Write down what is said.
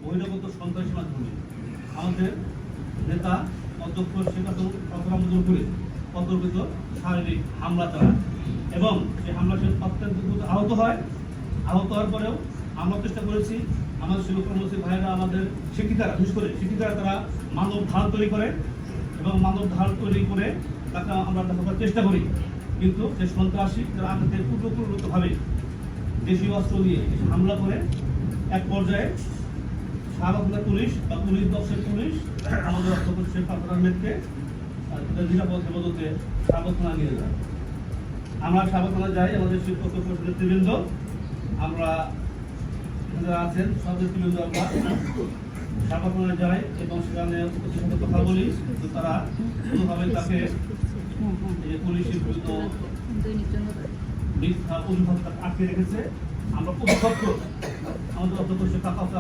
বহিরাগত সন্ত্রাসী মাধ্যমে আমাদের নেতা অধ্যক্ষ শেখ হাসিনার উপরে অন্তর্গত শারীরিক হামলা চালায় এবং সেই হামলা সে অত্যন্ত আহত হয়। আহত হওয়ার পরেও আমরা চেষ্টা করেছি আমাদের শিক্ষক ভাইয়েরা আমাদের শিক্ষিকারা, বিশেষ করে শিক্ষিকারা তারা মানব ঢাল তৈরি করে এবং মানব ঢাল তৈরি করে তাকে আমরা দেখাবার চেষ্টা করি, কিন্তু যে সন্ত্রাসী যারা আমাদের পূর্বপরিণতভাবে দেশীয় অস্ত্র দিয়ে হামলা করে এক পর্যায়ে শাহবাগ পুলিশ বা পুলিশ দশের পুলিশ আমাদের অধ্যক্ষ শেখ হাসিনার নেতৃত্বে নিরাপদ হেফাজতে শাহবাগ থানা নিয়ে যায়। আমরা শাহবাগ থানা যাই, আমাদের শিক্ষক নেতৃবৃন্দ আমরা যারা আছেন সব নেতৃবৃন্দ আমরা শাহবাগ থানায় যাই এবং সেখানে কথা বলি, কিন্তু তারা কোনোভাবে তাকে পুলিশের বিরুদ্ধ মিথ্যা অভিযোগ আটকে রেখেছে। আমরা আমাদের অধ্যক্ষ শেখ হাসিনা